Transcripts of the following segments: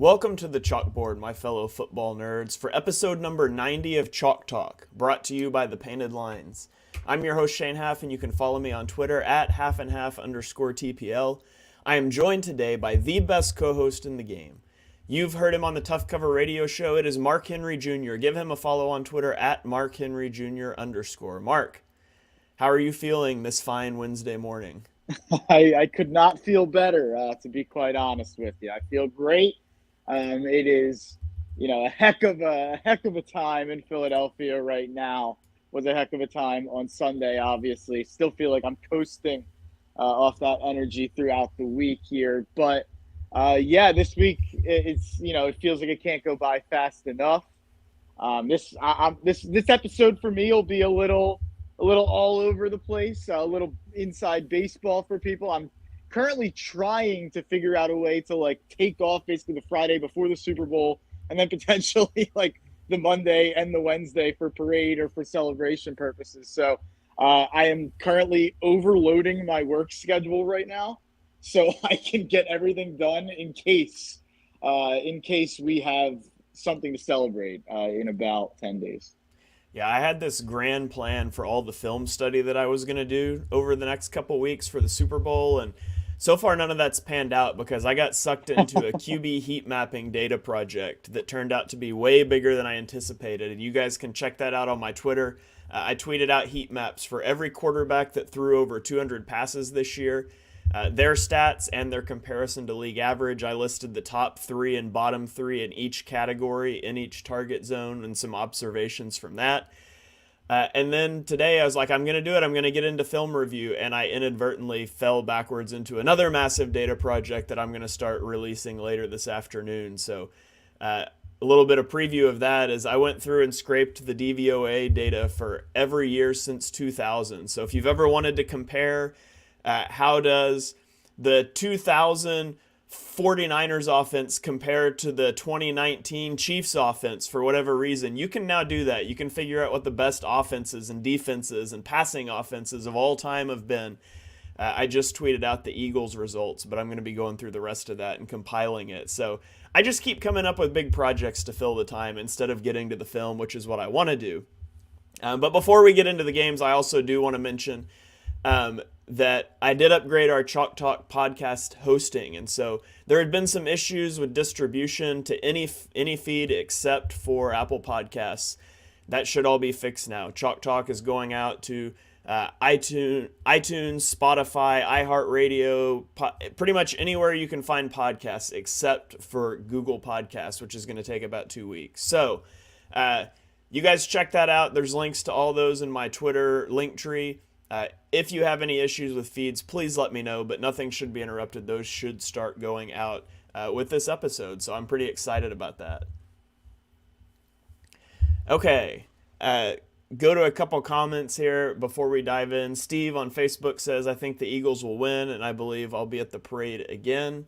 Welcome to the Chalkboard, my fellow football nerds, for episode number 90 of Chalk Talk, brought to you by The Painted Lines. I'm your host, Shane Half, and you can follow me on Twitter at halfandhalf_TPL. I am joined today by the best co-host in the game. You've heard him on the Tough Cover radio show. It is Mark Henry Jr. Give him a follow on Twitter at MarkHenryJr_. Mark, how are you feeling this fine Wednesday morning? I could not feel better, to be quite honest with you. I feel great. It is, a heck of a time in Philadelphia right now. Was a heck of a time on Sunday, obviously. Still feel like I'm coasting off that energy throughout the week here. But, this week, it feels like it can't go by fast enough. This episode for me will be a little all over the place, a little inside baseball for people. I'm currently trying to figure out a way to take off basically the Friday before the Super Bowl and then potentially the Monday and the Wednesday for parade or for celebration purposes. So I am currently overloading my work schedule right now so I can get everything done in case we have something to celebrate in about 10 days. Yeah, I had this grand plan for all the film study that I was going to do over the next couple weeks for the Super Bowl, and so far none of that's panned out because I got sucked into a QB heat mapping data project that turned out to be way bigger than I anticipated, and you guys can check that out on my Twitter. I tweeted out heat maps for every quarterback that threw over 200 passes this year, their stats and their comparison to league average. I listed the top three and bottom three in each category, in each target zone, and some observations from that. And then today I was like, I'm going to do it. I'm going to get into film review. And I inadvertently fell backwards into another massive data project that I'm going to start releasing later this afternoon. So a little bit of preview of that is I went through and scraped the DVOA data for every year since 2000. So if you've ever wanted to compare how does the 2000 49ers offense compare to the 2019 Chiefs offense for whatever reason, you can now do that. You can figure out what the best offenses and defenses and passing offenses of all time have been. I just tweeted out the Eagles results, but I'm going to be going through the rest of that and compiling it. So I just keep coming up with big projects to fill the time instead of getting to the film, which is what I want to do. But before we get into the games, I also do want to mention that I did upgrade our Chalk Talk podcast hosting, and so there had been some issues with distribution to any feed except for Apple Podcasts. That should all be fixed now. Chalk Talk is going out to iTunes, Spotify, iHeartRadio, pretty much anywhere you can find podcasts except for Google Podcasts, which is going to take about 2 weeks. So you guys check that out. There's links to all those in my Twitter link tree. If you have any issues with feeds, please let me know, but nothing should be interrupted. Those should start going out with this episode, so I'm pretty excited about that. Okay, go to a couple comments here before we dive in. Steve on Facebook says, I think the Eagles will win, and I believe I'll be at the parade again.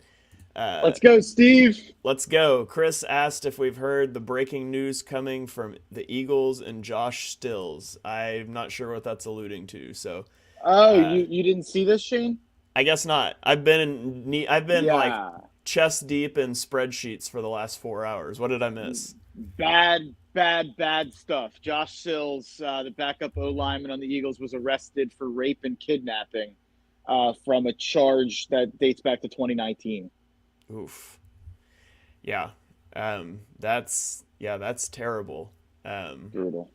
Let's go, Steve. Let's go. Chris asked if we've heard the breaking news coming from the Eagles and Josh Stills. I'm not sure what that's alluding to. So, you didn't see this, Shane? I guess not. I've been chest deep in spreadsheets for the last 4 hours. What did I miss? Bad stuff. Josh Stills, the backup O lineman on the Eagles, was arrested for rape and kidnapping from a charge that dates back to 2019. Oof. Yeah. That's terrible. Brutal.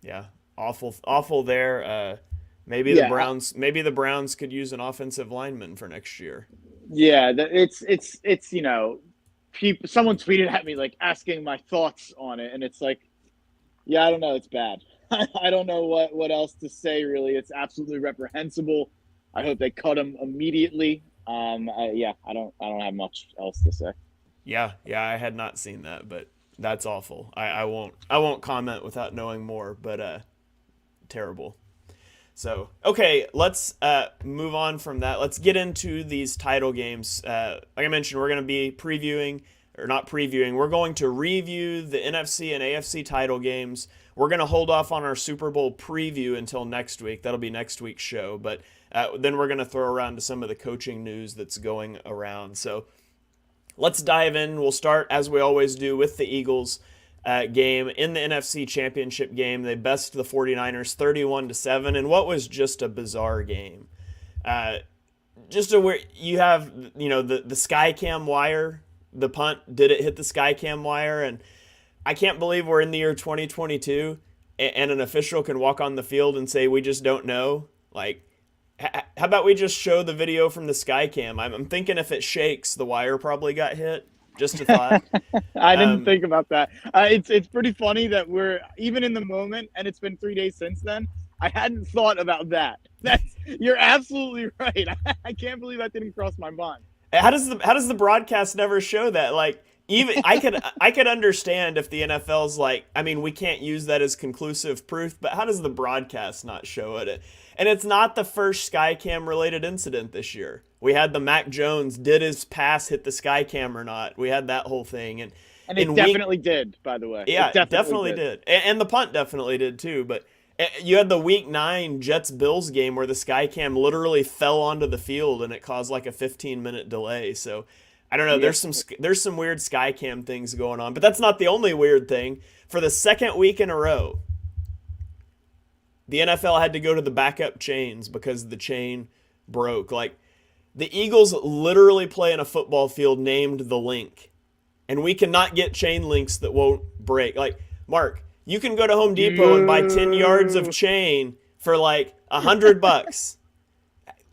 Yeah. Awful there. Maybe the Browns could use an offensive lineman for next year. Yeah, it's someone tweeted at me asking my thoughts on it, and it's I don't know, it's bad. I don't know what else to say really. It's absolutely reprehensible. I hope they cut him immediately. I don't have much else to say. Yeah, I had not seen that, but that's awful. I won't comment without knowing more, but terrible. So, okay, let's move on from that. Let's get into these title games. Like I mentioned, we're going to be we're going to review the NFC and AFC title games. We're going to hold off on our Super Bowl preview until next week. That'll be next week's show, but then we're going to throw around to some of the coaching news that's going around. So let's dive in. We'll start, as we always do, with the Eagles game in the NFC Championship game. They bested the 49ers 31-7 in what was just a bizarre game. Just a where you have, the sky cam wire, the punt, did it hit the sky cam wire? And I can't believe we're in the year 2022 and an official can walk on the field and say, we just don't know. Like, how about we just show the video from the sky cam? I'm thinking if it shakes, the wire probably got hit. Just a thought. I didn't think about that. It's pretty funny that we're even in the moment, and it's been 3 days since then. I hadn't thought about that. You're absolutely right. I can't believe that didn't cross my mind. How does the broadcast never show that? Like, even I could understand if the NFL's like, I mean, we can't use that as conclusive proof, but how does the broadcast not show it? And it's not the first Skycam related incident this year. We had the Mac Jones, did his pass hit the Skycam or not? We had that whole thing, and it definitely did. By the way, yeah, it definitely did, and the punt definitely did too. But you had the Week 9 Jets-Bills game where the Skycam literally fell onto the field and it caused like a 15-minute delay. So I don't know. Yeah. There's some weird Skycam things going on, but that's not the only weird thing. For the second week in a row, the NFL had to go to the backup chains because the chain broke. Like, the Eagles literally play in a football field named The Link, and we cannot get chain links that won't break. Like, Mark, you can go to Home Depot and buy 10 yards of chain for like $100.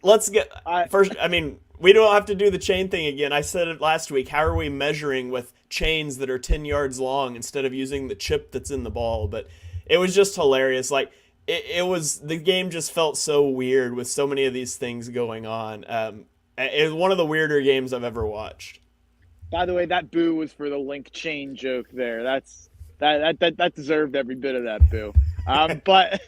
Let's get first. I mean, we don't have to do the chain thing again. I said it last week. How are we measuring with chains that are 10 yards long instead of using the chip that's in the ball? But it was just hilarious. Like, it was, the game just felt so weird with so many of these things going on. It was one of the weirder games I've ever watched. By the way, that boo was for the link chain joke there. That deserved every bit of that boo. But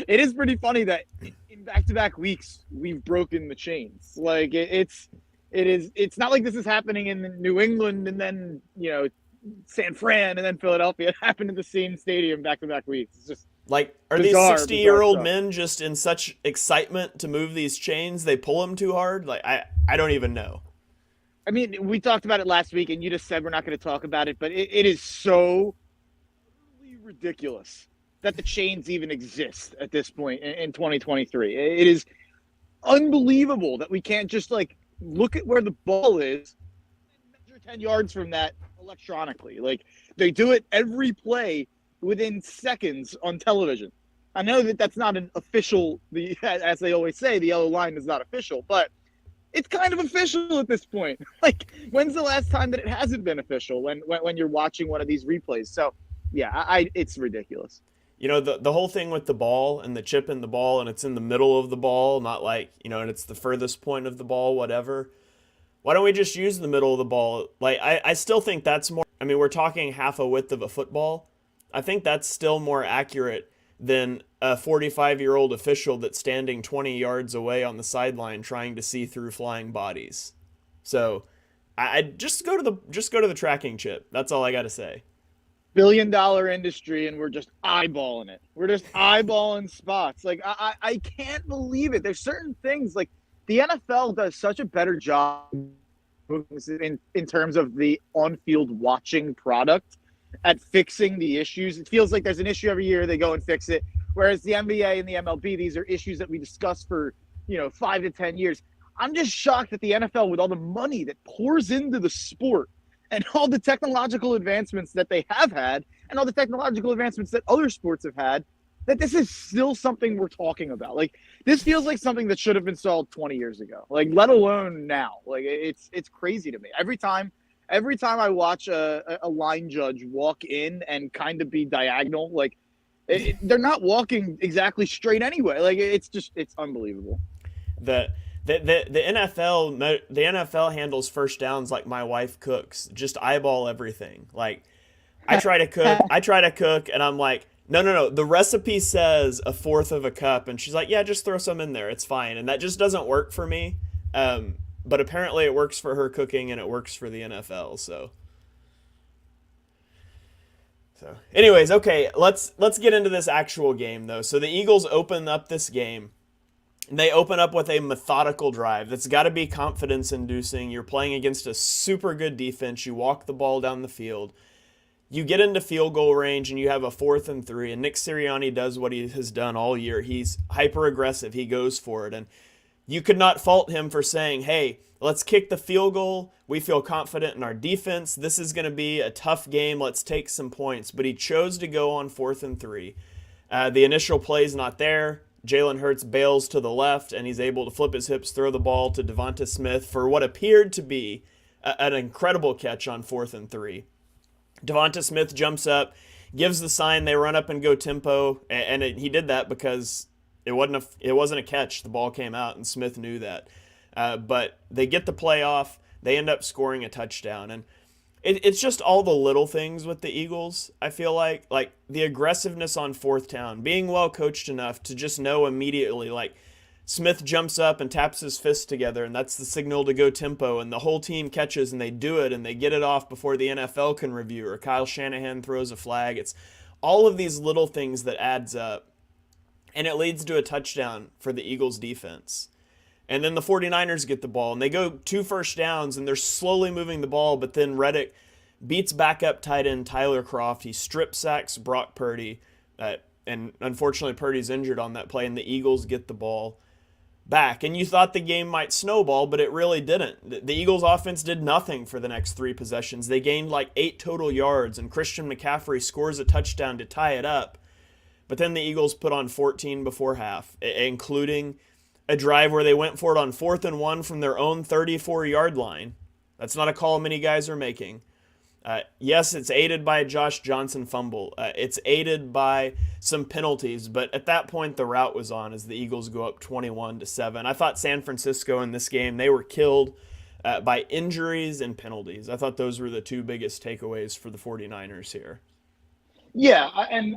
it is pretty funny that in back-to-back weeks we've broken the chains. Like, it's not like this is happening in New England and then San Fran and then Philadelphia. It happened in the same stadium back-to-back weeks. It's just like, are bizarre, these 60-year-old men just in such excitement to move these chains they pull them too hard? Like, I don't even know. I mean, we talked about it last week, and you just said we're not going to talk about it, but it is so ridiculous that the chains even exist at this point in 2023. It is unbelievable that we can't just like look at where the ball is and measure 10 yards from that electronically. Like, they do it every play within seconds on television. I know that that's not an official, as they always say, the yellow line is not official, but it's kind of official at this point. Like, when's the last time that it hasn't been official when you're watching one of these replays? So, yeah, it's ridiculous. The whole thing with the ball and the chip in the ball, and it's in the middle of the ball, not like, and it's the furthest point of the ball, whatever. Why don't we just use the middle of the ball? Like, I still think that's more, I mean, we're talking half a width of a football. I think that's still more accurate than a 45-year-old official that's standing 20 yards away on the sideline trying to see through flying bodies. So I just go to the tracking chip. That's all I got to say. Billion-dollar industry, and we're just eyeballing it. We're just eyeballing spots. Like, I can't believe it. There's certain things, like, the NFL does such a better job in terms of the on-field watching product at fixing the issues. It feels like there's an issue every year, they go and fix it. Whereas the NBA and the MLB, these are issues that we discuss for, 5 to 10 years. I'm just shocked that the NFL, with all the money that pours into the sport and all the technological advancements that they have had and all the technological advancements that other sports have had, that this is still something we're talking about. Like, this feels like something that should have been solved 20 years ago, like, let alone now. Like, it's crazy to me. Every time I watch a line judge walk in and kind of be diagonal, like, they're not walking exactly straight anyway. Like, it's unbelievable. The NFL handles first downs like my wife cooks. Just eyeball everything. Like, I try to cook, and I'm like, no. The recipe says a fourth of a cup, and she's like, yeah, just throw some in there. It's fine. And that just doesn't work for me. But apparently it works for her cooking, and it works for the NFL. So anyways, okay, let's get into this actual game though. So the Eagles open up this game And they open up with a methodical drive that's got to be confidence inducing. You're playing against a super good defense. You walk the ball down the field. You get into field goal range and you have a 4th and 3. And Nick Sirianni does what he has done all year. He's hyper aggressive. He goes for it. And you could not fault him for saying, hey, let's kick the field goal. We feel confident in our defense. This is going to be a tough game. Let's take some points. But he chose to go on 4th and 3. The initial play's not there. Jalen Hurts bails to the left, and he's able to flip his hips, throw the ball to Devonta Smith for what appeared to be an incredible catch on 4th and 3. Devonta Smith jumps up, gives the sign, they run up and go tempo, and he did that because it wasn't a catch. The ball came out, and Smith knew that. But they get the play off. They end up scoring a touchdown, and it's just all the little things with the Eagles, I feel like the aggressiveness on 4th down, being well coached enough to just know immediately, like Smith jumps up and taps his fists together, and that's the signal to go tempo, and the whole team catches and they do it and they get it off before the NFL can review, or Kyle Shanahan throws a flag. It's all of these little things that adds up, and it leads to a touchdown for the Eagles defense. And then the 49ers get the ball, and they go 2 first downs, and they're slowly moving the ball, but then Reddick beats backup tight end Tyler Kroft. He strip sacks Brock Purdy, and unfortunately Purdy's injured on that play, and the Eagles get the ball back. And you thought the game might snowball, but it really didn't. The Eagles offense did nothing for the next 3 possessions. They gained like 8 total yards, and Christian McCaffrey scores a touchdown to tie it up. But then the Eagles put on 14 before half, including a drive where they went for it on 4th and 1 from their own 34-yard line. That's not a call many guys are making. Yes, it's aided by a Josh Johnson fumble. It's aided by some penalties, but at that point the route was on as the Eagles go up 21-7. I thought San Francisco in this game, they were killed by injuries and penalties. I thought those were the 2 biggest takeaways for the 49ers here. Yeah, and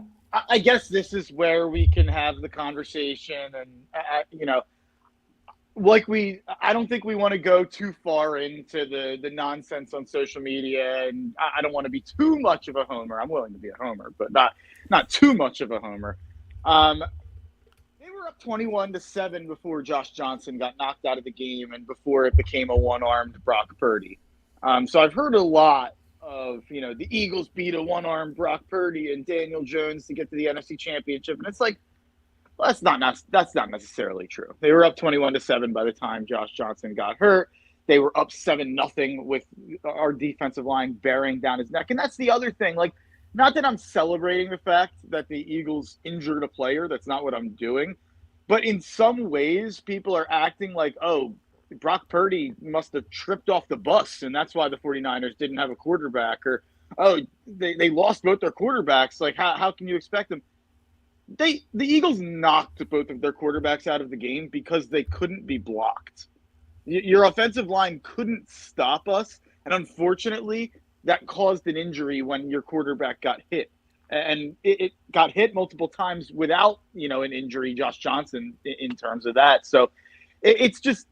I guess this is where we can have the conversation, and I don't think we want to go too far into the nonsense on social media, and I don't want to be too much of a homer. I'm willing to be a homer, but not too much of a homer. They were up 21-7 before Josh Johnson got knocked out of the game and before it became a one-armed Brock Purdy. So I've heard a lot of, the Eagles beat a one-armed Brock Purdy and Daniel Jones to get to the NFC Championship, and it's like, well, that's not necessarily true. They were up 21-7 by the time Josh Johnson got hurt. They were up 7-0 with our defensive line bearing down his neck. And that's the other thing. Like, not that I'm celebrating the fact that the Eagles injured a player. That's not what I'm doing. But in some ways, people are acting like, oh, Brock Purdy must have tripped off the bus, and that's why the 49ers didn't have a quarterback. Or, oh, they lost both their quarterbacks. Like, how can you expect them? The Eagles knocked both of their quarterbacks out of the game because they couldn't be blocked. Your offensive line couldn't stop us, and unfortunately, that caused an injury when your quarterback got hit. And it got hit multiple times without, an injury, Josh Johnson, in terms of that. So it's just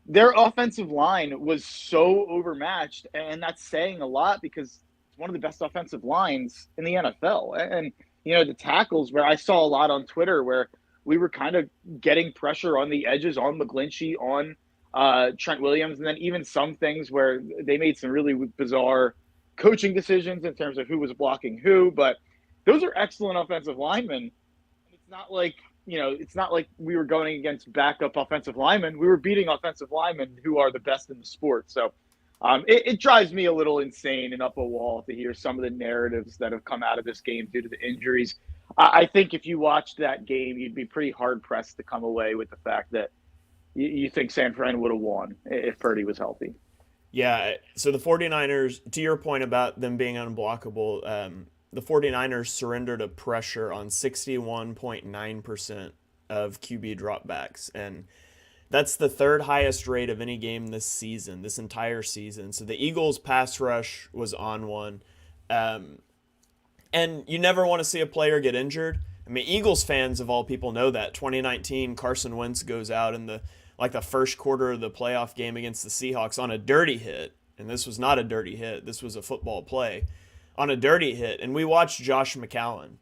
their offensive line was so overmatched, and that's saying a lot because it's one of the best offensive lines in the NFL. And the tackles, where I saw a lot on Twitter where we were kind of getting pressure on the edges, on McGlinchey, on Trent Williams, and then even some things where they made some really bizarre coaching decisions in terms of who was blocking who. But those are excellent offensive linemen. It's not like, we were going against backup offensive linemen. We were beating offensive linemen who are the best in the sport. So it drives me a little insane and up a wall to hear some of the narratives that have come out of this game due to the injuries. I think if you watched that game, you'd be pretty hard-pressed to come away with the fact that you think San Fran would have won if Purdy was healthy. Yeah, so the 49ers, to your point about them being unblockable, the 49ers surrendered a pressure on 61.9% of QB dropbacks, and that's the 3rd highest rate of any game this entire season. So the Eagles' pass rush was on one. And you never want to see a player get injured. I mean, Eagles fans of all people know that. 2019, Carson Wentz goes out in the first quarter of the playoff game against the Seahawks on a dirty hit. And this was not a dirty hit. This was a football play on a dirty hit. And we watched Josh McCown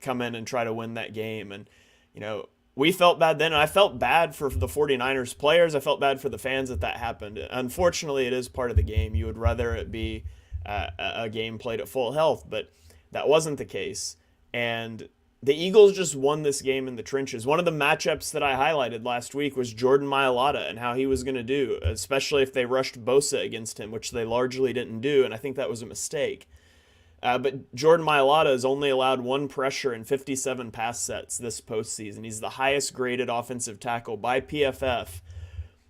come in and try to win that game. And, we felt bad then, and I felt bad for the 49ers players. I felt bad for the fans that happened. Unfortunately, it is part of the game. You would rather it be a game played at full health, but that wasn't the case. And the Eagles just won this game in the trenches. One of the matchups that I highlighted last week was Jordan Mailata and how he was going to do, especially if they rushed Bosa against him, which they largely didn't do, and I think that was a mistake. But Jordan Mailata has only allowed one pressure in 57 pass sets this postseason. He's the highest graded offensive tackle by PFF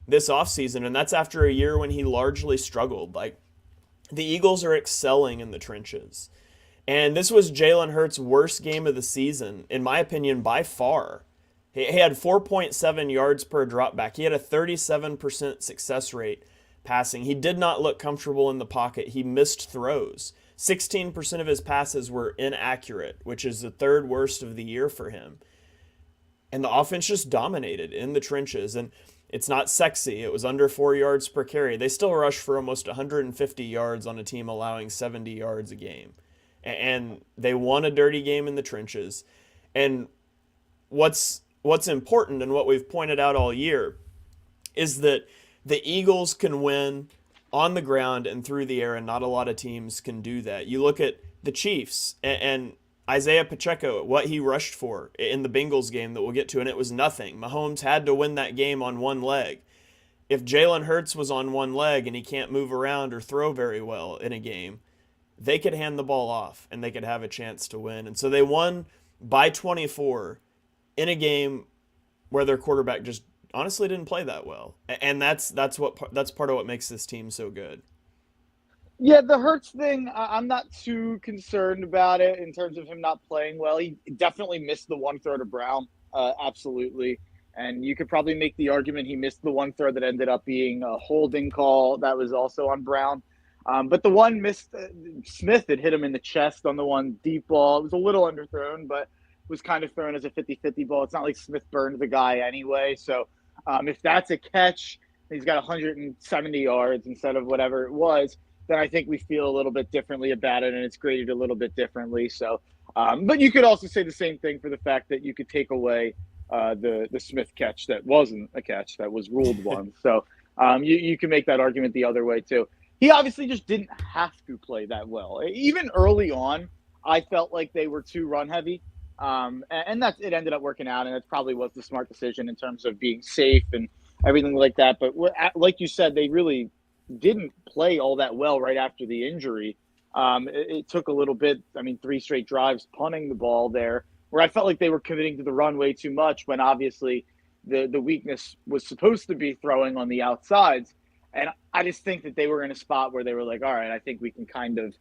this offseason, and that's after a year when he largely struggled. Like, the Eagles are excelling in the trenches. And this was Jalen Hurts' worst game of the season, in my opinion, by far. He had 4.7 yards per dropback. He had a 37% success rate passing. He did not look comfortable in the pocket. He missed throws. 16% of his passes were inaccurate, which is the third worst of the year for him. And the offense just dominated in the trenches. And it's not sexy. It was under 4 yards per carry. They still rushed for almost 150 yards on a team allowing 70 yards a game. And they won a dirty game in the trenches. And what's important, and what we've pointed out all year, is that the Eagles can win on the ground and through the air, and not a lot of teams can do that. You look at the Chiefs and Isaiah Pacheco, what he rushed for in the Bengals game that we'll get to, and it was nothing. Mahomes had to win that game on one leg. If Jalen Hurts was on one leg and he can't move around or throw very well in a game, they could hand the ball off and they could have a chance to win. And so they won by 24 in a game where their quarterback just honestly didn't play that well. And that's part of what makes this team so good. Yeah, the Hurts thing, I'm not too concerned about it in terms of him not playing well. He definitely missed the one throw to Brown, absolutely. And you could probably make the argument he missed the one throw that ended up being a holding call that was also on Brown. But the one missed, Smith had hit him in the chest on the one deep ball. It was a little underthrown, but was kind of thrown as a 50-50 ball. It's not like Smith burned the guy anyway. So if that's a catch, he's got 170 yards instead of whatever it was, then I think we feel a little bit differently about it, and it's graded a little bit differently. So, but you could also say the same thing for the fact that you could take away the Smith catch that wasn't a catch, that was ruled one. So you can make that argument the other way too. He obviously just didn't have to play that well. Even early on, I felt like they were too run heavy. And that it ended up working out, and it probably was the smart decision in terms of being safe and everything like that. But like you said, they really didn't play all that well right after the injury. It took a little bit, 3 straight drives punting the ball there, where I felt like they were committing to the run way too much when obviously the weakness was supposed to be throwing on the outsides. And I just think that they were in a spot where they were like, all right, I think we can kind of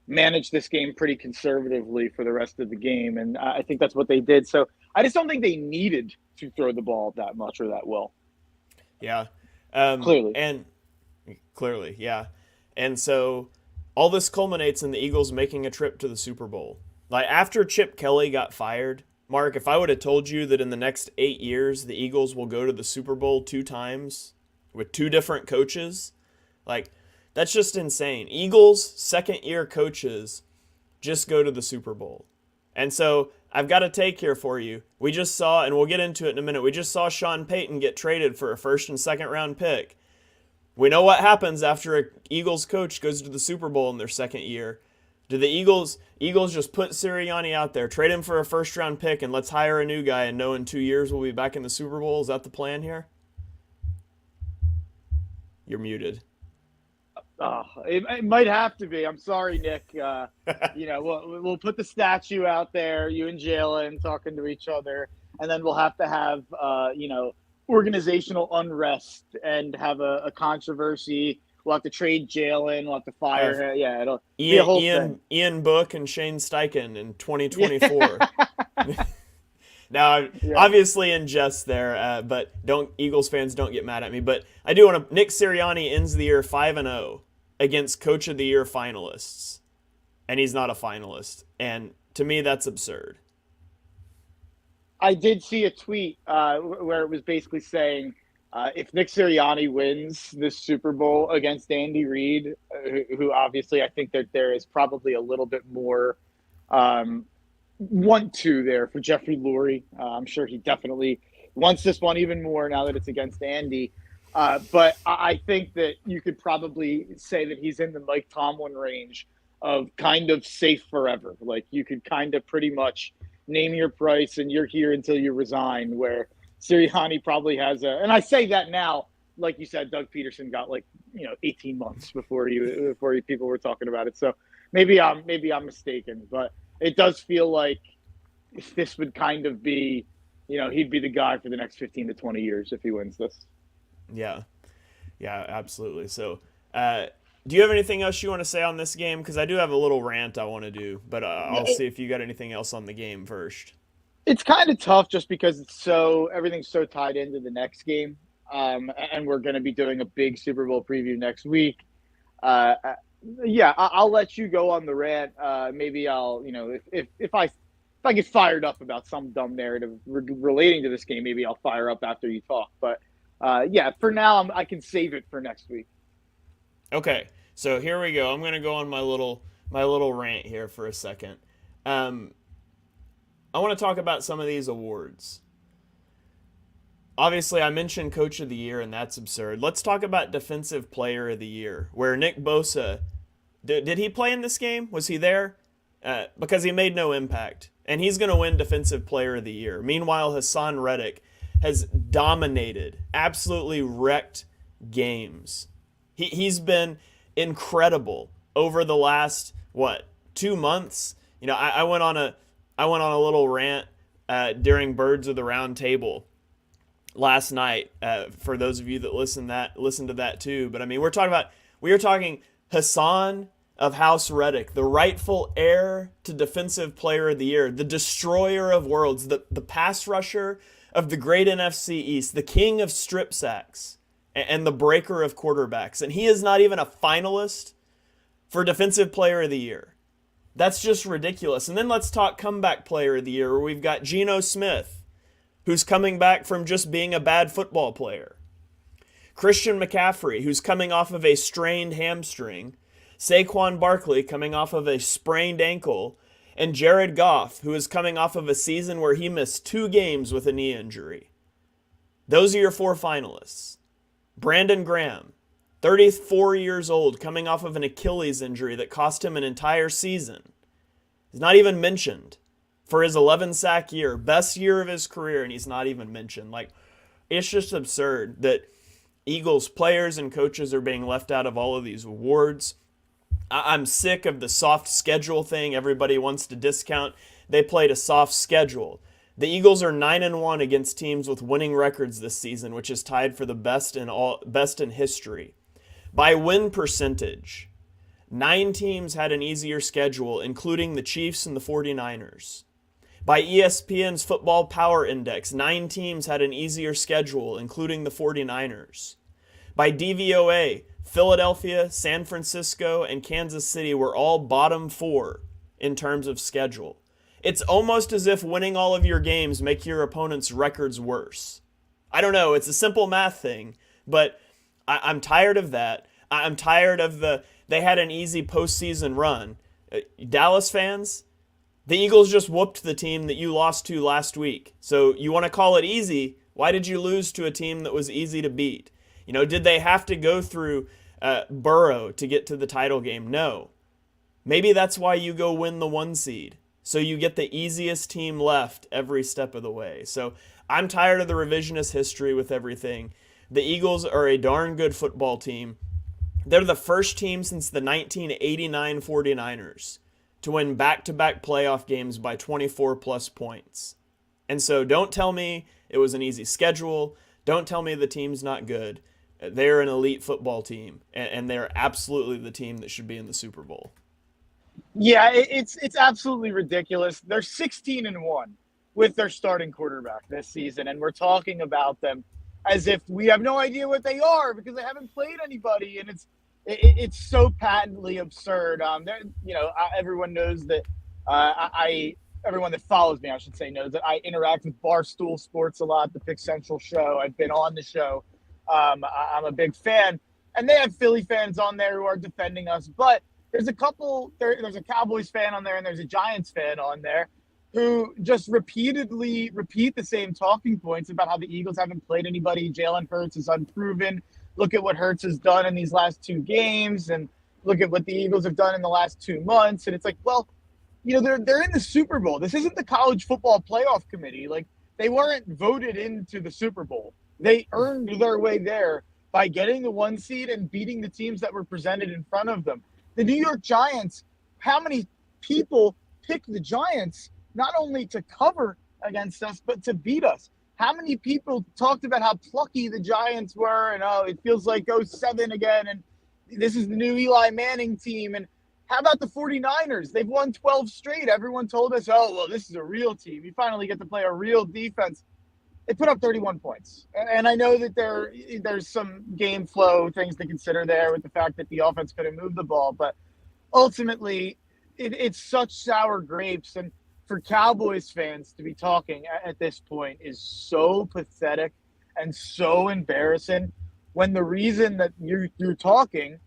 manage this game pretty conservatively for the rest of the game. And I think that's what they did. So I just don't think they needed to throw the ball that much or that well. Yeah. Clearly, yeah. And so all this culminates in the Eagles making a trip to the Super Bowl. Like, after Chip Kelly got fired, Mark, if I would have told you that in the next 8 years the Eagles will go to the Super Bowl 2 times with 2 different coaches, like, that's just insane. Eagles second-year coaches just go to the Super Bowl. And so I've got a take here for you. We just saw, and we'll get into it in a minute, we just saw Sean Payton get traded for a first and second round pick. We know what happens after an Eagles coach goes to the Super Bowl in their second year. Do the Eagles just put Sirianni out there, trade him for a first round pick, and let's hire a new guy and know in 2 years we'll be back in the Super Bowl? Is that the plan here? You're muted. It might have to be. I'm sorry, Nick. We'll put the statue out there, you and Jalen talking to each other, and then we'll have to have, organizational unrest and have a controvery. We'll have to trade Jalen. We'll have to fire him. Yeah, it'll be a whole thing. Ian Book and Shane Steichen in 2024. Now, obviously in jest there, but Eagles fans don't get mad at me. But I do want to. Nick Sirianni ends the year 5-0 against Coach of the Year finalists, and he's not a finalist. And to me, that's absurd. I did see a tweet where it was basically saying, if Nick Sirianni wins this Super Bowl against Andy Reid, who obviously I think that there is probably a little bit more want to there for Jeffrey Lurie. I'm sure he definitely wants this one even more now that it's against Andy. But I think that you could probably say that he's in the Mike Tomlin range of kind of safe forever. Like you could kind of pretty much name your price and you're here until you resign. Where Sirianni probably has and I say that now, like you said, Doug Peterson got 18 months before people were talking about it. So maybe I'm mistaken, but it does feel like this would kind of be, he'd be the guy for the next 15 to 20 years if he wins this. Yeah. Yeah, absolutely. So, do you have anything else you want to say on this game? Because I do have a little rant I want to do, but I'll see if you got anything else on the game first. It's kind of tough just because everything's so tied into the next game. And we're going to be doing a big Super Bowl preview next week. Yeah, I'll let you go on the rant. Maybe I'll, if I get fired up about some dumb narrative relating to this game, maybe I'll fire up after you talk. But yeah, for now, I can save it for next week. Okay, so here we go. I'm gonna go on my little rant here for a second. I want to talk about some of these awards. Obviously, I mentioned Coach of the Year, and that's absurd. Let's talk about Defensive Player of the Year, where Nick Bosa, did he play in this game? Was he there? Because he made no impact, and he's going to win Defensive Player of the Year. Meanwhile, Hassan Reddick has dominated, absolutely wrecked games. He's been incredible over the last, 2 months? I went on a little rant during Birds of the Round Table last night, for those of you that listen to that too. But I mean, we are talking Hassan of House Reddick, the rightful heir to Defensive Player of the Year, the destroyer of worlds, the pass rusher of the great NFC East, the king of strip sacks, and the breaker of quarterbacks. And he is not even a finalist for Defensive Player of the Year. That's just ridiculous. And then let's talk Comeback Player of the Year, where we've got Geno Smith, who's coming back from just being a bad football player. Christian McCaffrey, who's coming off of a strained hamstring. Saquon Barkley, coming off of a sprained ankle. And Jared Goff, who is coming off of a season where he missed 2 games with a knee injury. Those are your 4 finalists. Brandon Graham, 34 years old, coming off of an Achilles injury that cost him an entire season. He's not even mentioned for his 11-sack year, best year of his career, and he's not even mentioned. It's just absurd that Eagles players and coaches are being left out of all of these awards. I'm sick of the soft schedule thing. Everybody wants to discount. They played a soft schedule. The Eagles are 9-1 against teams with winning records this season, which is tied for the best in history. By win percentage, 9 teams had an easier schedule, including the Chiefs and the 49ers. By ESPN's Football Power Index, 9 teams had an easier schedule, including the 49ers. By DVOA, Philadelphia, San Francisco, and Kansas City were all bottom 4 in terms of schedule. It's almost as if winning all of your games make your opponent's records worse. I don't know, it's a simple math thing, but I'm tired of that. I'm tired of they had an easy postseason run. Dallas fans, the Eagles just whooped the team that you lost to last week. So you want to call it easy? Why did you lose to a team that was easy to beat? Did they have to go through Burrow to get to the title game? No. Maybe that's why you go win the 1 seed. So you get the easiest team left every step of the way. So I'm tired of the revisionist history with everything. The Eagles are a darn good football team. They're the first team since the 1989 49ers to win back-to-back playoff games by 24-plus points. And so don't tell me it was an easy schedule. Don't tell me the team's not good. They're an elite football team, and they're absolutely the team that should be in the Super Bowl. Yeah, it's absolutely ridiculous. They're 16-1 with their starting quarterback this season, and we're talking about them as if we have no idea what they are because they haven't played anybody, and it's so patently absurd. Everyone knows that everyone that follows me, I should say, knows that I interact with Barstool Sports a lot, the Pick Central show. I've been on the show. I'm a big fan, and they have Philly fans on there who are defending us. But there's a couple. There's a Cowboys fan on there, and there's a Giants fan on there. who just repeatedly repeat the same talking points about how the Eagles haven't played anybody. Jalen Hurts is unproven. Look at what Hurts has done in these last 2 games, and look at what the Eagles have done in the last 2 months. And it's like, well, they're in the Super Bowl. This isn't the college football playoff committee. Like, they weren't voted into the Super Bowl. They earned their way there by getting the 1 seed and beating the teams that were presented in front of them. The New York Giants, how many people picked the Giants not only to cover against us, but to beat us? How many people talked about how plucky the Giants were, and it feels like 07 again, and this is the new Eli Manning team? And how about the 49ers? They've won 12 straight. Everyone told us, oh, well, this is a real team. You finally get to play a real defense. They put up 31 points. And I know that there's some game flow things to consider there with the fact that the offense couldn't move the ball. But ultimately, it's such sour grapes. And for Cowboys fans to be talking at this point is so pathetic and so embarrassing, when the reason that you're talking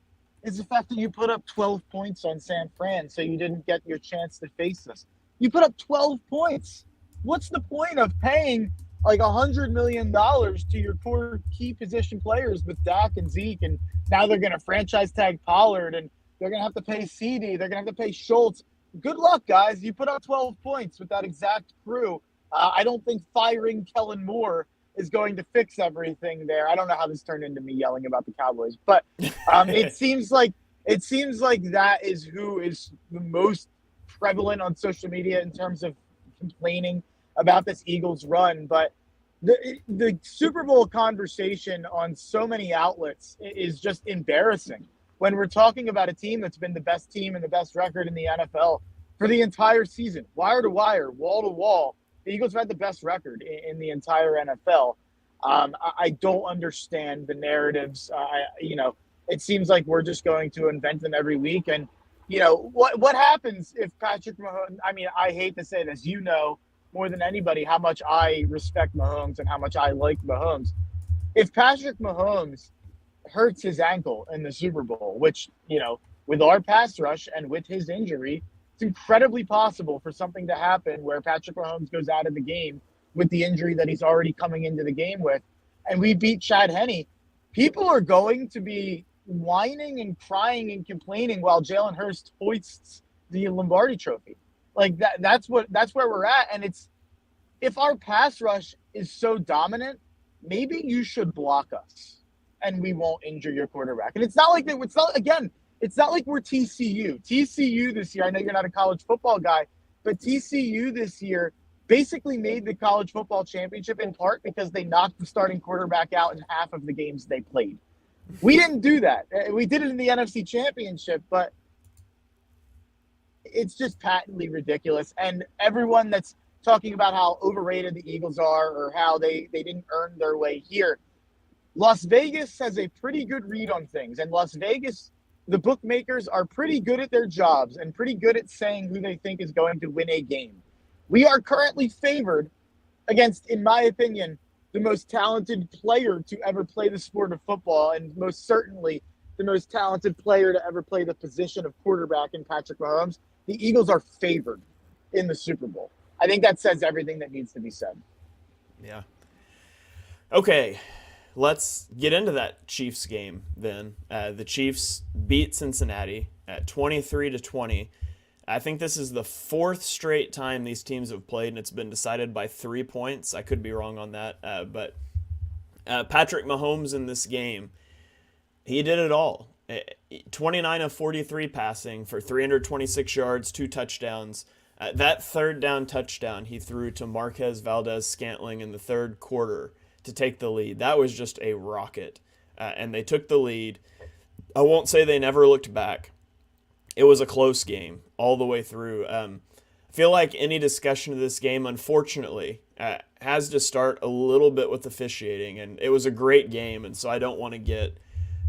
is the fact that you put up 12 points on San Fran, so you didn't get your chance to face us. You put up 12 points. What's the point of paying like $100 million to your core key position players with Dak and Zeke, and now they're going to franchise tag Pollard, and they're going to have to pay CD, they're going to have to pay Schultz? Good luck, guys. You put up 12 points with that exact crew. I don't think firing Kellen Moore is going to fix everything there. I don't know how this turned into me yelling about the Cowboys, but it seems like that is who is the most prevalent on social media in terms of complaining about this Eagles run. But the Super Bowl conversation on so many outlets is just embarrassing when we're talking about a team that's been the best team and the best record in the NFL for the entire season, wire to wire, wall to wall. The Eagles have had the best record in the entire NFL. I don't understand the narratives. It seems like we're just going to invent them every week. And, what happens if Patrick Mahomes – I mean, I hate to say this. More than anybody how much I respect Mahomes and how much I like Mahomes. If Patrick Mahomes hurts his ankle in the Super Bowl, which, with our pass rush and with his injury – it's incredibly possible for something to happen where Patrick Mahomes goes out of the game with the injury that he's already coming into the game with, and we beat Chad Henne. People are going to be whining and crying and complaining while Jalen Hurts hoists the Lombardi Trophy. Like that's where we're at. And if our pass rush is so dominant, maybe you should block us and we won't injure your quarterback. And it's not like that. It's not like we're TCU. TCU this year, I know you're not a college football guy, but TCU this year basically made the college football championship in part because they knocked the starting quarterback out in half of the games they played. We didn't do that. We did it in the NFC championship, but it's just patently ridiculous. And everyone that's talking about how overrated the Eagles are or how they didn't earn their way here, Las Vegas has a pretty good read on things. And Las Vegas, the bookmakers are pretty good at their jobs and pretty good at saying who they think is going to win a game. We are currently favored against, in my opinion, the most talented player to ever play the sport of football, and most certainly the most talented player to ever play the position of quarterback in Patrick Mahomes. The Eagles are favored in the Super Bowl. I think that says everything that needs to be said. Yeah. Okay. Let's get into that Chiefs game then. The Chiefs beat Cincinnati at 23-20. I think this is the fourth straight time these teams have played, and it's been decided by 3 points. I could be wrong on that, but Patrick Mahomes in this game, he did it all. 29 of 43 passing for 326 yards, 2 touchdowns. That third down touchdown he threw to Marquez Valdez-Scantling in the third quarter to take the lead. That was just a rocket, and they took the lead. I won't say they never looked back. It was a close game all the way through. I feel like any discussion of this game, unfortunately, has to start a little bit with officiating, and it was a great game, and so I don't want to get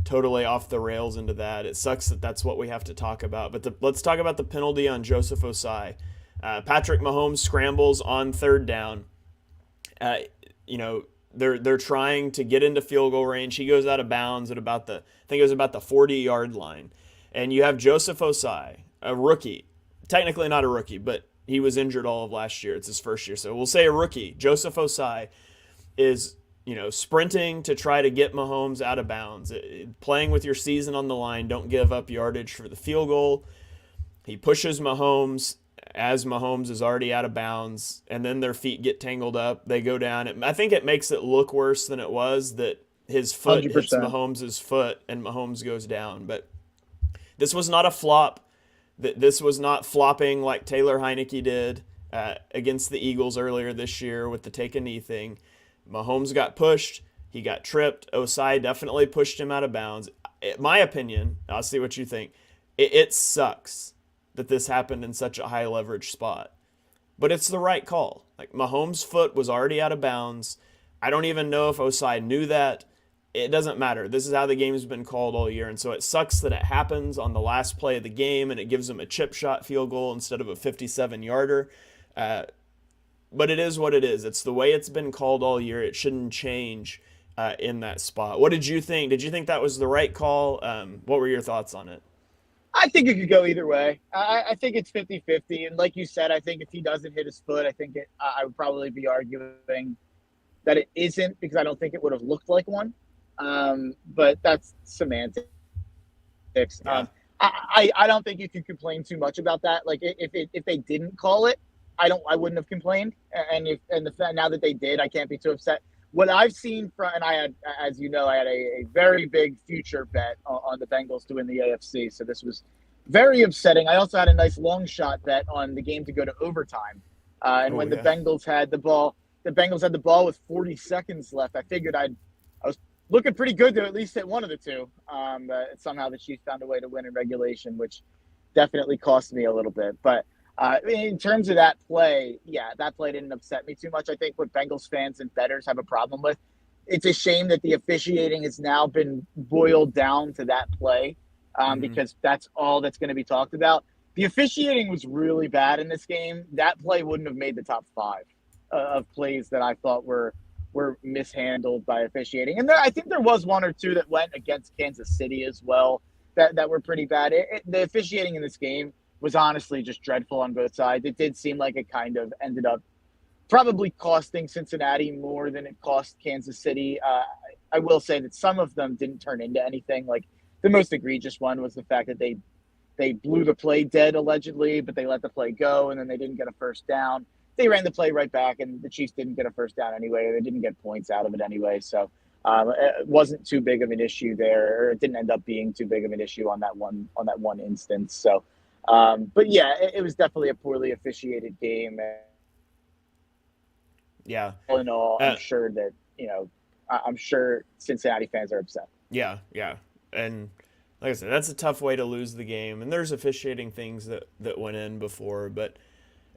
totally off the rails into that. It sucks that that's what we have to talk about, but let's talk about the penalty on Joseph Osai. Patrick Mahomes scrambles on third down. They're trying to get into field goal range. He goes out of bounds at about the 40-yard line. And you have Joseph Osai, a rookie. Technically not a rookie, but he was injured all of last year. It's his first year. So we'll say a rookie, Joseph Osai, is sprinting to try to get Mahomes out of bounds, playing with your season on the line. Don't give up yardage for the field goal. He pushes Mahomes as Mahomes is already out of bounds, and then their feet get tangled up. They go down. I think it makes it look worse than it was, that his foot 100%. hits Mahomes' foot and Mahomes goes down. But this was not a flop. This was not flopping like Taylor Heineke did against the Eagles earlier this year with the take a knee thing. Mahomes got pushed. He got tripped. Osai definitely pushed him out of bounds. In my opinion, I'll see what you think. It sucks that this happened in such a high leverage spot, but it's the right call. Like, Mahomes' foot was already out of bounds. I don't even know if Osai knew that. It doesn't matter. This is how the game's been called all year, and so it sucks that it happens on the last play of the game and it gives them a chip shot field goal instead of a 57-yarder. But it is what it is. It's the way it's been called all year. It shouldn't change in that spot. What did you think? Did you think that was the right call? What were your thoughts on it? I think it could go either way. I think it's 50-50. And like you said, I think if he doesn't hit his foot, I would probably be arguing that it isn't, because I don't think it would have looked like one. But that's semantics. Yeah. I don't think you can complain too much about that. Like, if they didn't call it, I wouldn't have complained. Now that they did, I can't be too upset. What I've seen and I had, as you know, I had a very big future bet on the Bengals to win the AFC. So this was very upsetting. I also had a nice long shot bet on the game to go to overtime. The Bengals had the ball with 40 seconds left. I figured I was looking pretty good to at least hit one of the two. Somehow the Chiefs found a way to win in regulation, which definitely cost me a little bit. But in terms of that play, that play didn't upset me too much. I think what Bengals fans and bettors have a problem with, it's a shame that the officiating has now been boiled down to that play, because that's all that's going to be talked about. The officiating was really bad in this game. That play wouldn't have made the top 5 of plays that I thought were mishandled by officiating. And I think there was one or two that went against Kansas City as well that were pretty bad. The officiating in this game was honestly just dreadful on both sides. It did seem like it kind of ended up probably costing Cincinnati more than it cost Kansas City. I will say that some of them didn't turn into anything. Like, the most egregious one was the fact that they blew the play dead, allegedly, but they let the play go, and then they didn't get a first down. They ran the play right back, and the Chiefs didn't get a first down anyway. They didn't get points out of it anyway. So it wasn't too big of an issue there, or it didn't end up being too big of an issue on that one instance. So, but yeah, it was definitely a poorly officiated game. Yeah. All in all, I'm sure that, I'm sure Cincinnati fans are upset. Yeah. And like I said, that's a tough way to lose the game. And there's officiating things that went in before. But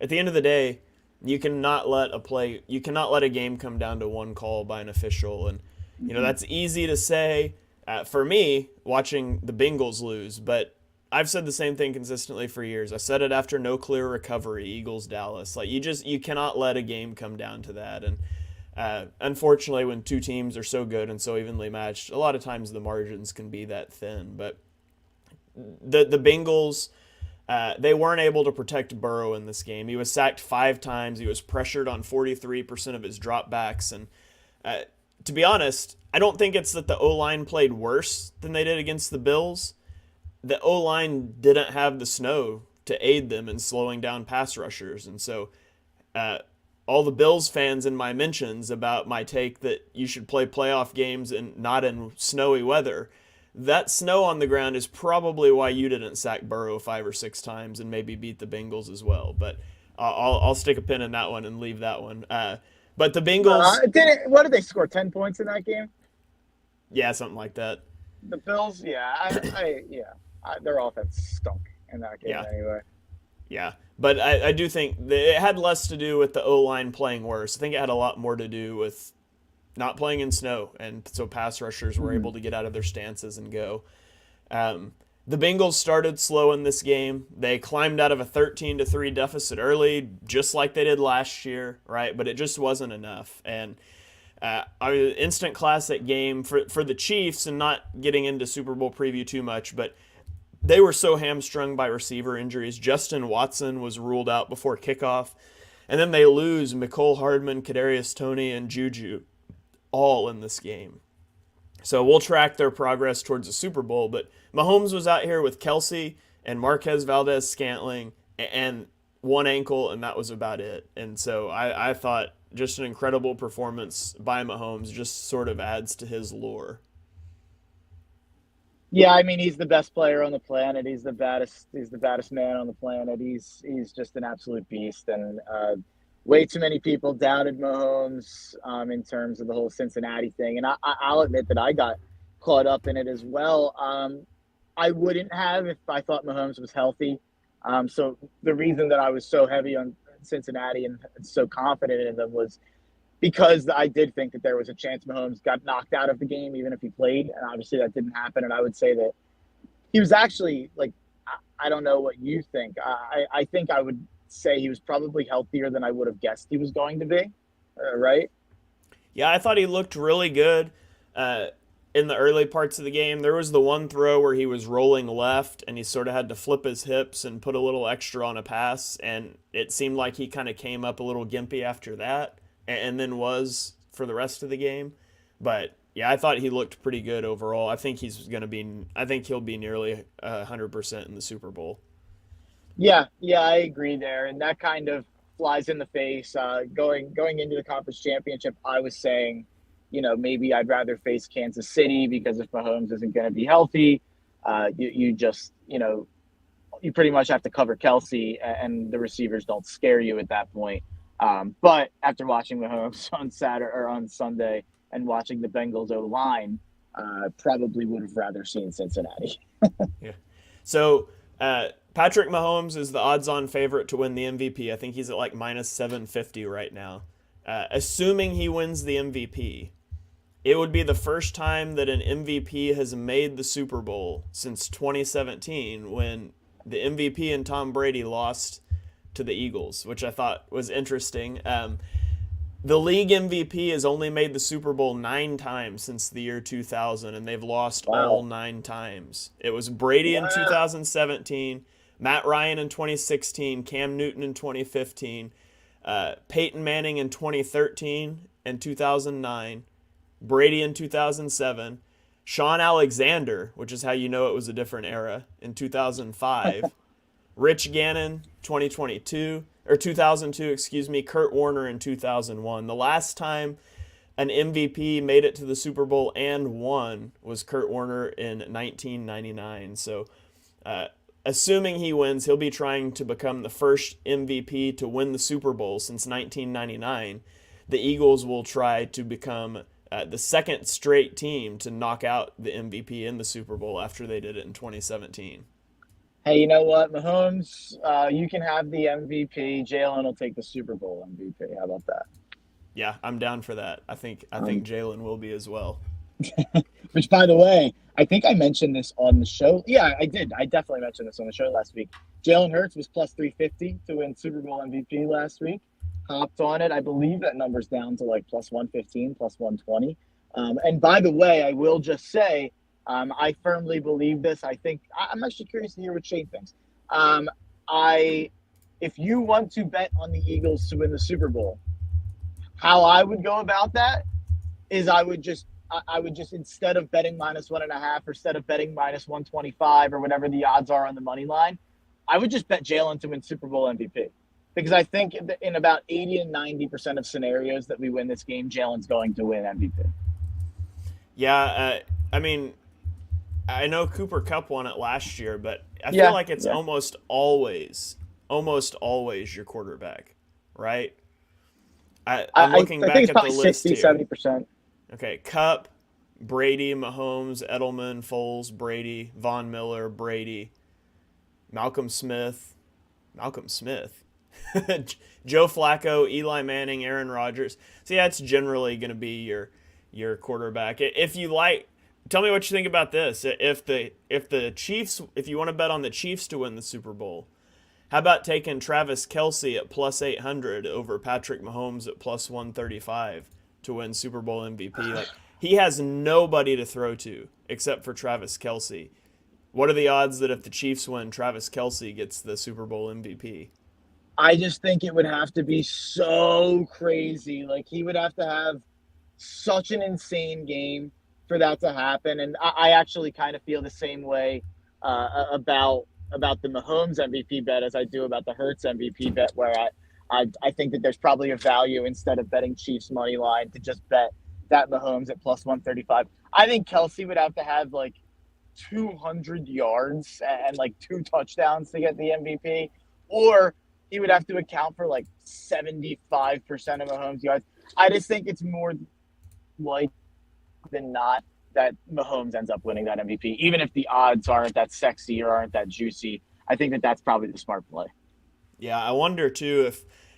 at the end of the day, you cannot let a game come down to one call by an official. And, that's easy to say for me watching the Bengals lose. But I've said the same thing consistently for years. I said it after no clear recovery, Eagles, Dallas. Like, you cannot let a game come down to that. And unfortunately, when two teams are so good and so evenly matched, a lot of times the margins can be that thin. But the Bengals, they weren't able to protect Burrow in this game. He was sacked 5 times. He was pressured on 43% of his dropbacks. And to be honest, I don't think it's that the O-line played worse than they did against the Bills. The O-line didn't have the snow to aid them in slowing down pass rushers. And so all the Bills fans in my mentions about my take that you should play playoff games and not in snowy weather, that snow on the ground is probably why you didn't sack Burrow 5 or 6 times and maybe beat the Bengals as well. But I'll stick a pin in that one and leave that one. But the Bengals... what did they score, 10 points in that game? Yeah, something like that. The Bills, their offense stunk in that game anyway. Yeah, but I do think it had less to do with the O-line playing worse. I think it had a lot more to do with not playing in snow, and so pass rushers were able to get out of their stances and go. The Bengals started slow in this game. They climbed out of a 13-3 deficit early, just like they did last year, right? But it just wasn't enough. And instant classic game for the Chiefs, and not getting into Super Bowl preview too much, but they were so hamstrung by receiver injuries. Justin Watson was ruled out before kickoff. And then they lose Mecole Hardman, Kadarius Toney, and Juju all in this game. So we'll track their progress towards the Super Bowl. But Mahomes was out here with Kelsey and Marquez Valdez-Scantling and one ankle, and that was about it. And so I thought just an incredible performance by Mahomes just sort of adds to his lore. Yeah, I mean, he's the best player on the planet. He's the baddest. He's the baddest man on the planet. He's just an absolute beast. And way too many people doubted Mahomes in terms of the whole Cincinnati thing. And I'll admit that I got caught up in it as well. I wouldn't have if I thought Mahomes was healthy. So the reason that I was so heavy on Cincinnati and so confident in them was because I did think that there was a chance Mahomes got knocked out of the game, even if he played. And obviously that didn't happen. And I would say that he was actually, like, I don't know what you think. I think I would say he was probably healthier than I would have guessed he was going to be, right? Yeah, I thought he looked really good in the early parts of the game. There was the one throw where he was rolling left and he sort of had to flip his hips and put a little extra on a pass. And it seemed like he kind of came up a little gimpy after that and then was for the rest of the game. But yeah, I thought he looked pretty good overall. I think he'll be nearly 100% in the Super Bowl. Yeah, I agree there. And that kind of flies in the face. Going into the conference championship, I was saying, maybe I'd rather face Kansas City because if Mahomes isn't going to be healthy, you pretty much have to cover Kelsey and the receivers don't scare you at that point. But after watching Mahomes on Saturday or on Sunday and watching the Bengals O-line, probably would have rather seen Cincinnati. Yeah. So Patrick Mahomes is the odds-on favorite to win the MVP. I think he's at like minus 750 right now. Assuming he wins the MVP, it would be the first time that an MVP has made the Super Bowl since 2017 when the MVP and Tom Brady lost to the Eagles, which I thought was interesting. The league MVP has only made the Super Bowl 9 times since the year 2000, and they've lost all 9 times. It was Brady in 2017, Matt Ryan in 2016, Cam Newton in 2015, Peyton Manning in 2013 and 2009, Brady in 2007, Sean Alexander, which is how you know it was a different era, in 2005, Rich Gannon 2022 or 2002, Kurt Warner in 2001. The last time an MVP made it to the Super Bowl and won was Kurt Warner in 1999. So, assuming he wins, he'll be trying to become the first MVP to win the Super Bowl since 1999. The Eagles will try to become the second straight team to knock out the MVP in the Super Bowl after they did it in 2017. Hey, you know what, Mahomes, you can have the MVP. Jalen will take the Super Bowl MVP. How about that? Yeah, I'm down for that. I think Jalen will be as well. Which, by the way, I think I mentioned this on the show. Yeah, I did. I definitely mentioned this on the show last week. Jalen Hurts was plus 350 to win Super Bowl MVP last week. Hopped on it. I believe that number's down to like plus 115, plus 120. And by the way, I will just say, I firmly believe this. I think I'm actually curious to hear what Shane thinks. If you want to bet on the Eagles to win the Super Bowl, how I would go about that is I would just instead of betting minus 1.5 or instead of betting minus 125 or whatever the odds are on the money line, I would just bet Jalen to win Super Bowl MVP. Because I think in about 80 and 90% of scenarios that we win this game, Jalen's going to win MVP. Yeah, I mean, I know Cooper Kupp won it last year, but I feel like it's almost always your quarterback, right? I'm looking back think it's at probably the list 60, here. 70%. Okay, Kupp, Brady, Mahomes, Edelman, Foles, Brady, Von Miller, Brady, Malcolm Smith, Joe Flacco, Eli Manning, Aaron Rodgers. So yeah, it's generally going to be your quarterback. If you like, tell me what you think about this. If the Chiefs, if you want to bet on the Chiefs to win the Super Bowl, how about taking Travis Kelce at plus 800 over Patrick Mahomes at plus 135 to win Super Bowl MVP? Like, he has nobody to throw to except for Travis Kelce. What are the odds that if the Chiefs win, Travis Kelce gets the Super Bowl MVP? I just think it would have to be so crazy. Like he would have to have such an insane game for that to happen. And I actually kind of feel the same way about the Mahomes MVP bet as I do about the Hurts MVP bet, where I think that there's probably a value instead of betting Chiefs money line to just bet that Mahomes at plus 135. I think Kelsey would have to have like 200 yards and like 2 touchdowns to get the MVP, or he would have to account for like 75% of Mahomes' yards. I just think it's more like than not that Mahomes ends up winning that MVP, even if the odds aren't that sexy or aren't that juicy. I think that that's probably the smart play. Yeah, I wonder too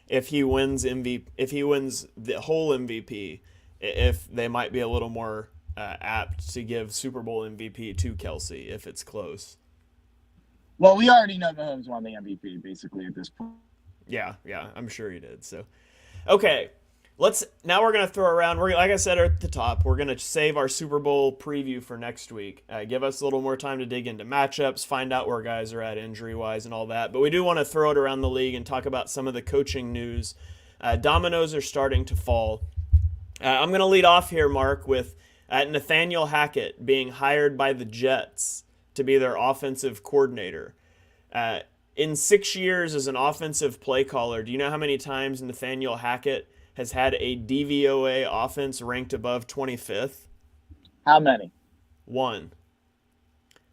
if he wins MVP, if he wins the whole MVP, if they might be a little more apt to give Super Bowl MVP to Kelsey if it's close. Well, we already know Mahomes won the MVP basically at this point. Yeah, I'm sure he did. So, okay, now we're gonna throw around. We're like I said at the top, we're gonna save our Super Bowl preview for next week. Give us a little more time to dig into matchups, find out where guys are at injury wise and all that. But we do want to throw it around the league and talk about some of the coaching news. Dominoes are starting to fall. I'm gonna lead off here, Mark, with Nathaniel Hackett being hired by the Jets to be their offensive coordinator. In 6 years as an offensive play caller, do you know how many times Nathaniel Hackett has had a DVOA offense ranked above 25th? How many? 1.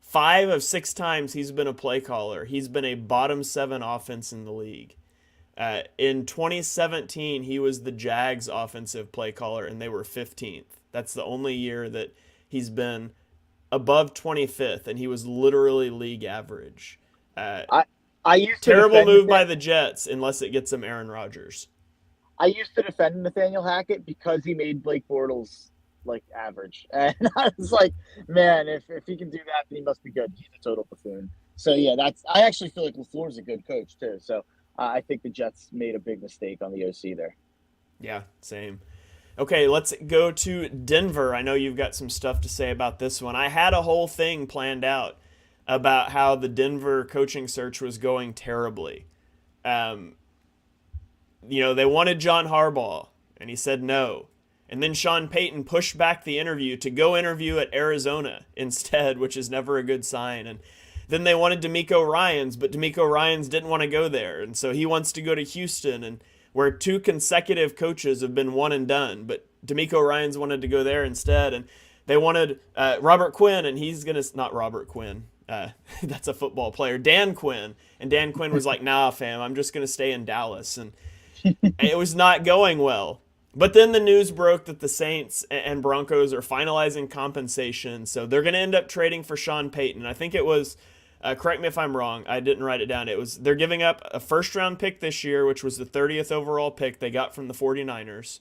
5 of 6 times he's been a play caller, he's been a bottom 7 offense in the league. In 2017, he was the Jags offensive play caller, and they were 15th. That's the only year that he's been above 25th, and he was literally league average. I used to terrible move by the Jets unless it gets them Aaron Rodgers. I used to defend Nathaniel Hackett because he made Blake Bortles like average, and I was like, man, if he can do that, then he must be good. He's a total buffoon. So yeah, I actually feel like LaFleur's a good coach too. So I think the Jets made a big mistake on the OC there. Yeah, same. Okay, let's go to Denver. I know you've got some stuff to say about this one. I had a whole thing planned out about how the Denver coaching search was going terribly. They wanted John Harbaugh, and he said no. And then Sean Payton pushed back the interview to go interview at Arizona instead, which is never a good sign. And then they wanted DeMeco Ryans, but DeMeco Ryans didn't want to go there. And so he wants to go to Houston, and where 2 consecutive coaches have been one and done. But DeMeco Ryans wanted to go there instead. And they wanted Robert Quinn, and he's going to – not Robert Quinn. That's a football player. Dan Quinn. And Dan Quinn was like, nah, fam, I'm just going to stay in Dallas. And it was not going well. But then the news broke that the Saints and Broncos are finalizing compensation. So they're going to end up trading for Sean Payton. I think it was correct me if I'm wrong. I didn't write it down. They're giving up a first-round pick this year, which was the 30th overall pick they got from the 49ers.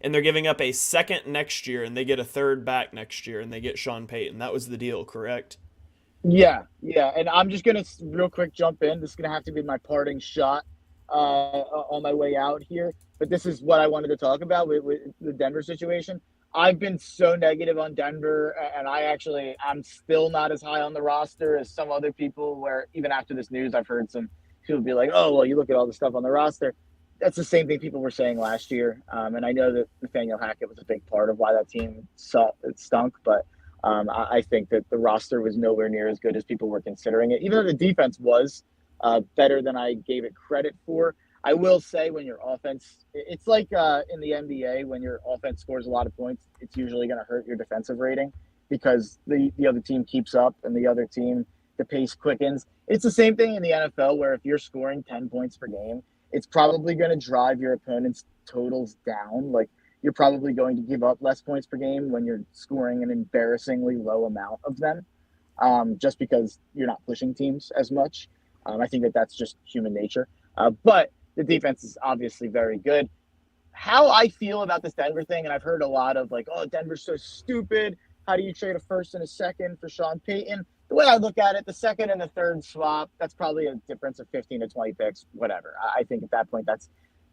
And they're giving up a second next year, and they get a third back next year, and they get Sean Payton. That was the deal, correct? Yeah. And I'm just going to real quick jump in. This is going to have to be my parting shot on my way out here. But this is what I wanted to talk about with the Denver situation. I've been so negative on Denver, and I'm still not as high on the roster as some other people, where even after this news, I've heard some people be like, oh, well, you look at all the stuff on the roster. That's the same thing people were saying last year. And I know that Nathaniel Hackett was a big part of why that team stunk, but I think that the roster was nowhere near as good as people were considering it, even though the defense was better than I gave it credit for. I will say when your offense, it's like in the NBA, when your offense scores a lot of points, it's usually going to hurt your defensive rating because the other team keeps up and the other team, the pace quickens. It's the same thing in the NFL where if you're scoring 10 points per game, it's probably going to drive your opponent's totals down. Like you're probably going to give up less points per game when you're scoring an embarrassingly low amount of them, just because you're not pushing teams as much. I think that that's just human nature. But the defense is obviously very good. How I feel about this Denver thing, and I've heard a lot of like, oh, Denver's so stupid. How do you trade a first and a second for Sean Payton? The way I look at it, the second and the third swap, that's probably a difference of 15 to 20 picks, whatever. I think at that point that's,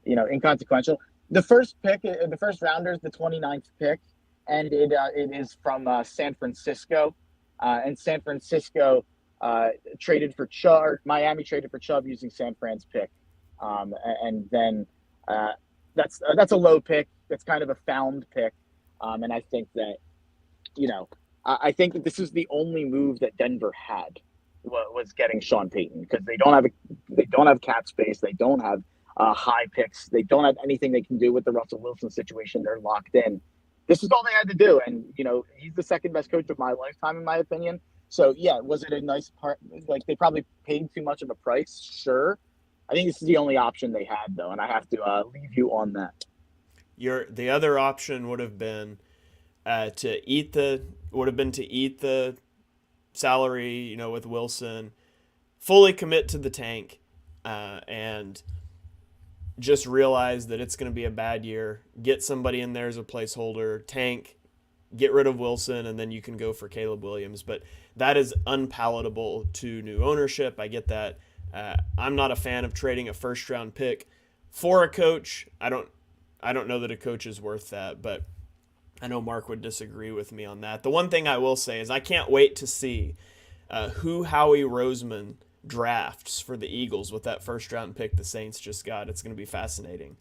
inconsequential. The first pick, the first rounder is the 29th pick, and it is from San Francisco. and San Francisco traded for Chubb, or Miami traded for Chubb using San Fran's pick, and then that's a low pick. That's kind of a found pick, and I think that I think that this is the only move that Denver had was getting Sean Payton, because they don't have cap space, they don't have high picks, they don't have anything they can do with the Russell Wilson situation. They're locked in. This is all they had to do, and he's the second best coach of my lifetime, in my opinion. So yeah, was it a nice part? Like, they probably paid too much of a price, sure. I think this is the only option they had, though, and I have to leave you on that. The other option would have been to eat the salary, with Wilson, fully commit to the tank, and just realize that it's going to be a bad year. Get somebody in there as a placeholder, tank, get rid of Wilson, and then you can go for Caleb Williams. But that is unpalatable to new ownership. I get that. I'm not a fan of trading a first-round pick for a coach. I don't know that a coach is worth that, but I know Mark would disagree with me on that. The one thing I will say is I can't wait to see who Howie Roseman drafts for the Eagles with that first-round pick the Saints just got. It's going to be fascinating.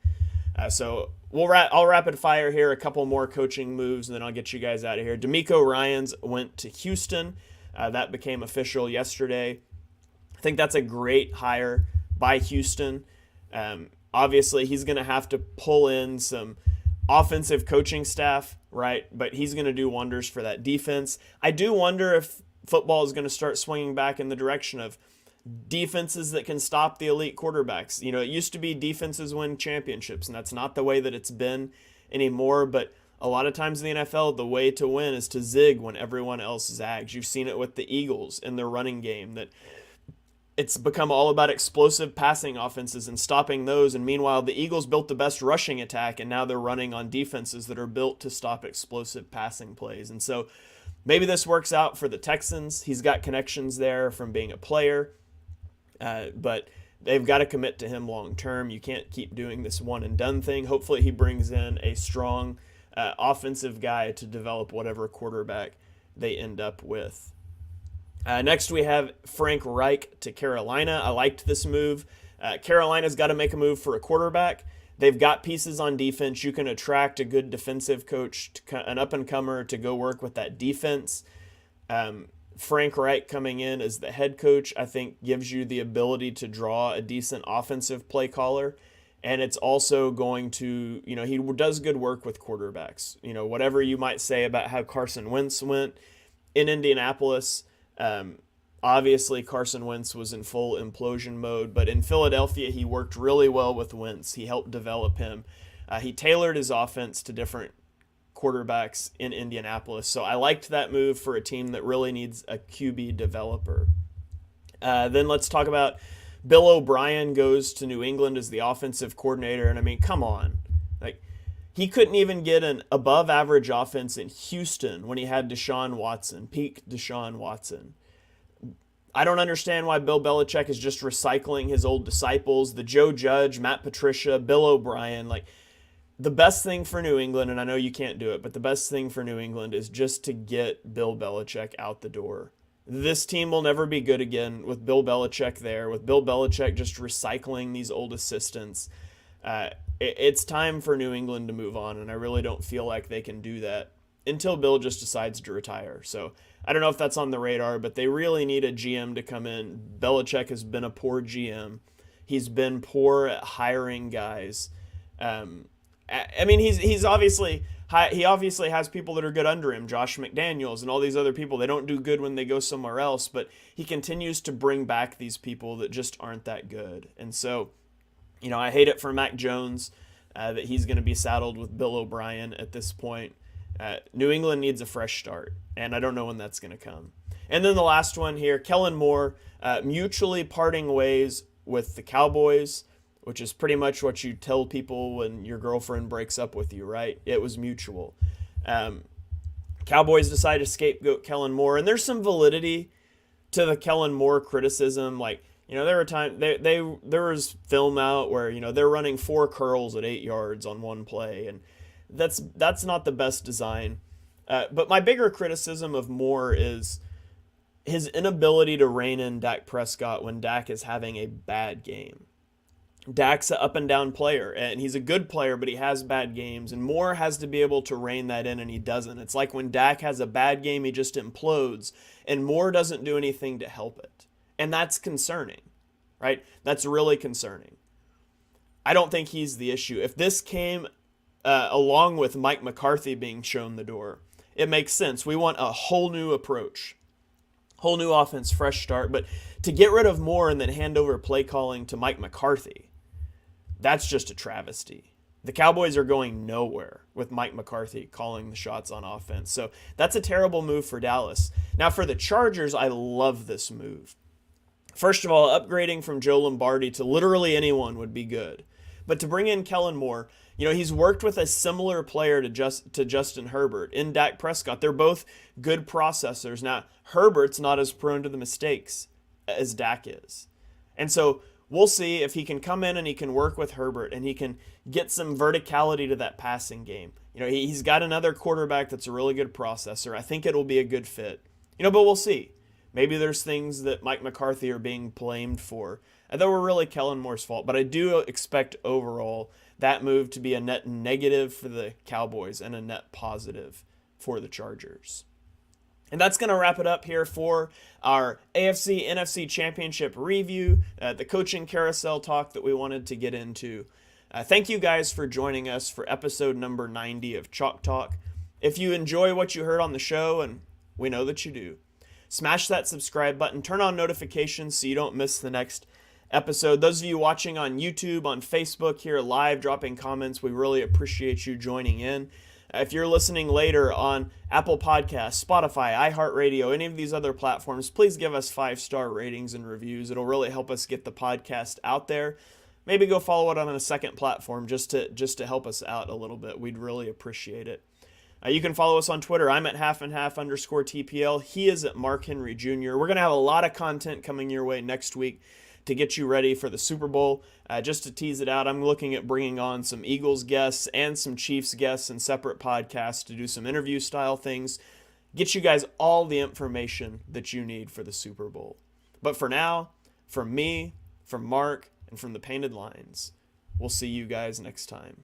So I'll rapid fire here, a couple more coaching moves, and then I'll get you guys out of here. DeMeco Ryans went to Houston. That became official yesterday. I think that's a great hire by Houston. Obviously, he's going to have to pull in some offensive coaching staff, right? But he's going to do wonders for that defense. I do wonder if football is going to start swinging back in the direction of defenses that can stop the elite quarterbacks. It used to be defenses win championships, and that's not the way that it's been anymore. But a lot of times in the NFL, the way to win is to zig when everyone else zags. You've seen it with the Eagles in their running game, that it's become all about explosive passing offenses and stopping those. And meanwhile, the Eagles built the best rushing attack, and now they're running on defenses that are built to stop explosive passing plays. And so maybe this works out for the Texans. He's got connections there from being a player, but they've got to commit to him long term. You can't keep doing this one and done thing. Hopefully he brings in a strong offensive guy to develop whatever quarterback they end up with. Next, we have Frank Reich to Carolina. I liked this move. Carolina's got to make a move for a quarterback. They've got pieces on defense. You can attract a good defensive coach, an up-and-comer, to go work with that defense. Frank Reich coming in as the head coach, I think, gives you the ability to draw a decent offensive play caller. And it's also going to, he does good work with quarterbacks. Whatever you might say about how Carson Wentz went in Indianapolis, obviously Carson Wentz was in full implosion mode, but in Philadelphia, he worked really well with Wentz. He helped develop him. He tailored his offense to different quarterbacks in Indianapolis. So I liked that move for a team that really needs a QB developer. Then let's talk about Bill O'Brien goes to New England as the offensive coordinator. And I mean, come on. He couldn't even get an above-average offense in Houston when he had Deshaun Watson, peak Deshaun Watson. I don't understand why Bill Belichick is just recycling his old disciples, the Joe Judge, Matt Patricia, Bill O'Brien. The best thing for New England, and I know you can't do it, but the best thing for New England is just to get Bill Belichick out the door. This team will never be good again with Bill Belichick there, with Bill Belichick just recycling these old assistants. It's time for New England to move on, and I really don't feel like they can do that until Bill just decides to retire. So I don't know if that's on the radar, but they really need a GM to come in. Belichick has been a poor GM. He's been poor at hiring guys. I mean, he obviously has people that are good under him, Josh McDaniels and all these other people. They don't do good when they go somewhere else, but he continues to bring back these people that just aren't that good. And so, I hate it for Mac Jones that he's going to be saddled with Bill O'Brien at this point. New England needs a fresh start, and I don't know when that's going to come. And then the last one here, Kellen Moore mutually parting ways with the Cowboys, which is pretty much what you tell people when your girlfriend breaks up with you, right? It was mutual. Cowboys decided to scapegoat Kellen Moore, and there's some validity to the Kellen Moore criticism. There were times there was film out where they're running 4 curls at 8 yards on one play, and that's not the best design. But my bigger criticism of Moore is his inability to rein in Dak Prescott when Dak is having a bad game. Dak's an up and down player, and he's a good player, but he has bad games, and Moore has to be able to rein that in, and he doesn't. It's like when Dak has a bad game, he just implodes, and Moore doesn't do anything to help it. And that's concerning, right? That's really concerning. I don't think he's the issue. If this came along with Mike McCarthy being shown the door, it makes sense. We want a whole new approach, whole new offense, fresh start. But to get rid of Moore and then hand over play calling to Mike McCarthy, that's just a travesty. The Cowboys are going nowhere with Mike McCarthy calling the shots on offense. So that's a terrible move for Dallas. Now for the Chargers, I love this move. First of all, upgrading from Joe Lombardi to literally anyone would be good. But to bring in Kellen Moore, he's worked with a similar player to Justin Herbert in Dak Prescott. They're both good processors. Now, Herbert's not as prone to the mistakes as Dak is. And so we'll see if he can come in and he can work with Herbert and he can get some verticality to that passing game. He's got another quarterback that's a really good processor. I think it'll be a good fit. But we'll see. Maybe there's things that Mike McCarthy are being blamed for that were really Kellen Moore's fault. But I do expect overall that move to be a net negative for the Cowboys and a net positive for the Chargers. And that's going to wrap it up here for our AFC NFC Championship review, the coaching carousel talk that we wanted to get into. Thank you guys for joining us for episode number 90 of Chalk Talk. If you enjoy what you heard on the show, and we know that you do, smash that subscribe button, turn on notifications so you don't miss the next episode. Those of you watching on YouTube, on Facebook here live, dropping comments, we really appreciate you joining in. If you're listening later on Apple Podcasts, Spotify, iHeartRadio, any of these other platforms, please give us 5-star ratings and reviews. It'll really help us get the podcast out there. Maybe go follow it on a second platform just to help us out a little bit. We'd really appreciate it. You can follow us on Twitter. I'm at @halfandhalf_TPL. He is at Mark Henry Jr. We're going to have a lot of content coming your way next week to get you ready for the Super Bowl. Just to tease it out, I'm looking at bringing on some Eagles guests and some Chiefs guests in separate podcasts to do some interview style things. Get you guys all the information that you need for the Super Bowl. But for now, from me, from Mark, and from the Painted Lines, we'll see you guys next time.